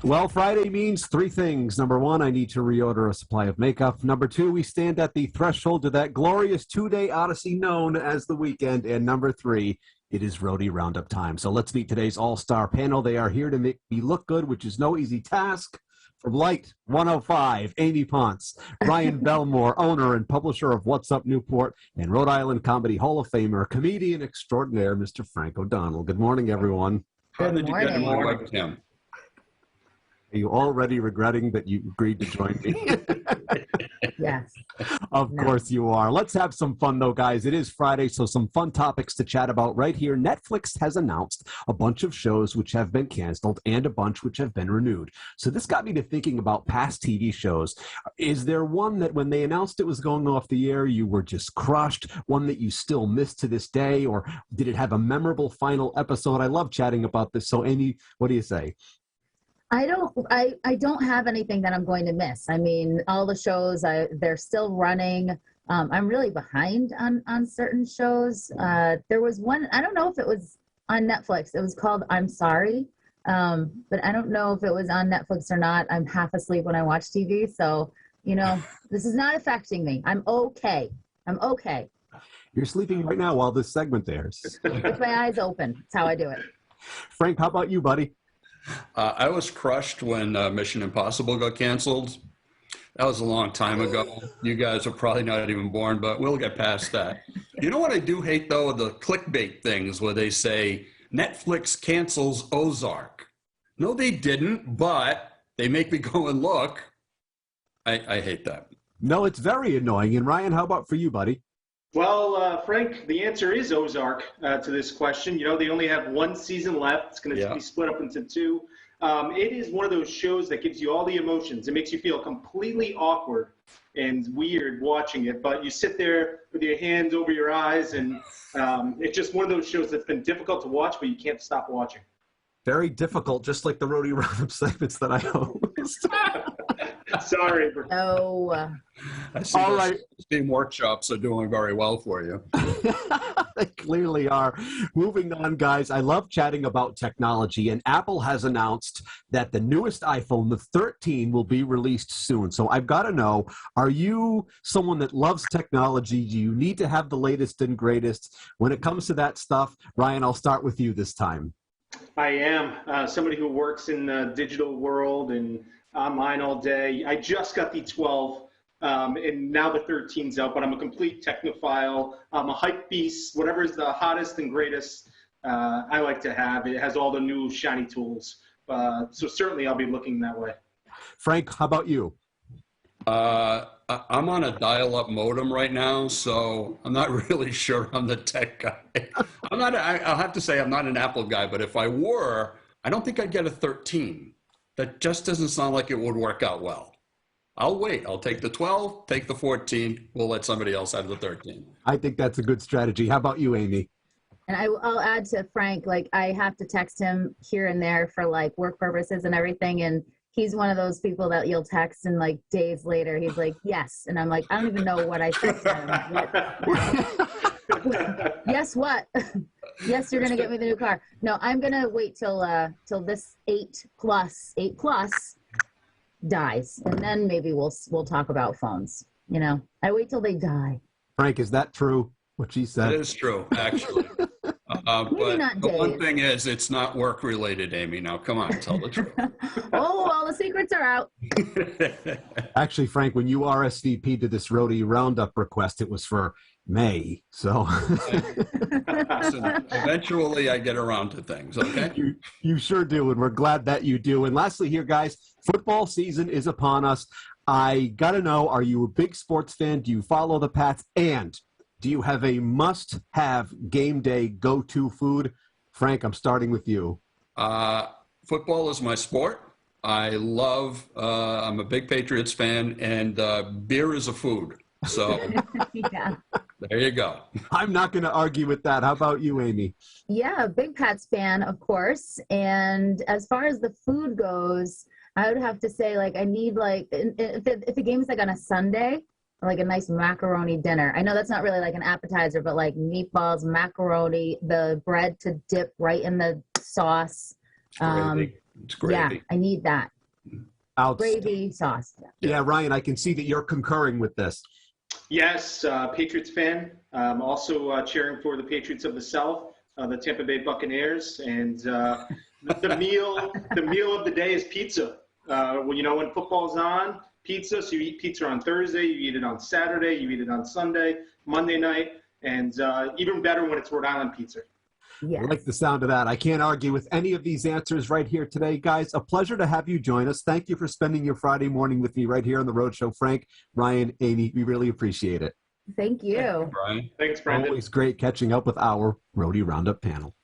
Well, Friday means three things. Number one, I need to reorder a supply of makeup. Number two, we stand at the threshold to that glorious two-day odyssey known as the weekend. And number three, it is Roadie Roundup time. So let's meet today's all-star panel. They are here to make me look good, which is no easy task. From Light 105, Amy Ponce, Ryan Belmore, owner and publisher of What's Up Newport, and Rhode Island Comedy Hall of Famer, comedian extraordinaire, Mr. Frank O'Donnell. Good morning, everyone. How did you get to my webcam? Are you already regretting that you agreed to join me? Yes. Of course you are. Let's have some fun, though, guys. It is Friday, so some fun topics to chat about right here. Netflix has announced a bunch of shows which have been canceled and a bunch which have been renewed. So this got me to thinking about past TV shows. Is there one that when they announced it was going off the air, you were just crushed, one that you still miss to this day, or did it have a memorable final episode? I love chatting about this. So, Amy, what do you say? I don't have anything that I'm going to miss. I mean, all the shows, they're still running. I'm really behind on certain shows. There was one, I don't know if it was on Netflix. It was called I'm Sorry. But I don't know if it was on Netflix or not. I'm half asleep when I watch TV. So, this is not affecting me. I'm okay. I'm okay. You're sleeping right now while this segment airs. With my eyes open. That's how I do it. Frank, how about you, buddy? I was crushed when Mission Impossible got canceled. That was a long time ago. You guys are probably not even born, but we'll get past that. You know what I do hate, though? The clickbait things where they say, Netflix cancels Ozark. No, they didn't, but they make me go and look. I hate that. No, it's very annoying. And Ryan, how about for you, buddy? Well, Frank, the answer is Ozark to this question. They only have one season left. It's going to be split up into two. It is one of those shows that gives you all the emotions. It makes you feel completely awkward and weird watching it, but you sit there with your hands over your eyes, and it's just one of those shows that's been difficult to watch, but you can't stop watching. Very difficult, just like the Roadie Roundup segments that I host. Sorry. No. I see all those right. Steam workshops are doing very well for you. They clearly are. Moving on, guys. I love chatting about technology, and Apple has announced that the newest iPhone, the 13, will be released soon. So I've got to know, are you someone that loves technology? Do you need to have the latest and greatest? When it comes to that stuff, Ryan, I'll start with you this time. I am somebody who works in the digital world and online all day. I just got the 12. And now the 13's out, but I'm a complete technophile. I'm a hype beast. Whatever is the hottest and greatest, I like to have. It has all the new shiny tools. So certainly I'll be looking that way. Frank, how about you? I'm on a dial-up modem right now, so I'm not really sure I'm the tech guy. I'll have to say I'm not an Apple guy, but if I were, I don't think I'd get a 13. That just doesn't sound like it would work out well. I'll wait. I'll take the 12, take the 14. We'll let somebody else have the 13. I think that's a good strategy. How about you, Amy? And I'll add to Frank, I have to text him here and there for work purposes and everything. And he's one of those people that you'll text and days later, he's like, yes. And I'm like, I don't even know what I said to him. Yes, what? Yes, you're going to get me the new car. No, I'm going to wait till this 8 plus dies, and then maybe we'll talk about phones. I wait till they die. Frank, is that true, what she said? It is true, actually. But the one thing is, it's not work related, Amy. Now, come on, tell the truth. Oh, all the secrets are out. Actually, Frank, when you RSVP'd to this Roadie Roundup request, it was for May. So eventually I get around to things, okay? You sure do, and we're glad that you do. And lastly here, guys, football season is upon us. I got to know, are you a big sports fan? Do you follow the Pats? And do you have a must-have game day go-to food? Frank, I'm starting with you. Football is my sport. I'm a big Patriots fan, and beer is a food. So Yeah. There you go. I'm not going to argue with that. How about you, Amy? Yeah, big Pats fan, of course. And as far as the food goes, I would have to say, I need, if the game's, on a Sunday, a nice macaroni dinner. I know that's not really, an appetizer, but, meatballs, macaroni, the bread to dip right in the sauce. It's gravy. Yeah, I need that. gravy sauce. Yeah, Ryan, I can see that you're concurring with this. Yes, Patriots fan. Also cheering for the Patriots of the South, the Tampa Bay Buccaneers, and the meal of the day is pizza. When football's on, pizza. So you eat pizza on Thursday, you eat it on Saturday, you eat it on Sunday, Monday night, and even better when it's Rhode Island pizza. Yeah. I like the sound of that. I can't argue with any of these answers right here today. Guys, a pleasure to have you join us. Thank you for spending your Friday morning with me right here on the Road Show. Frank, Ryan, Amy, we really appreciate it. Thank you. Brian. Thanks, Brandon. Always great catching up with our Roadie Roundup panel.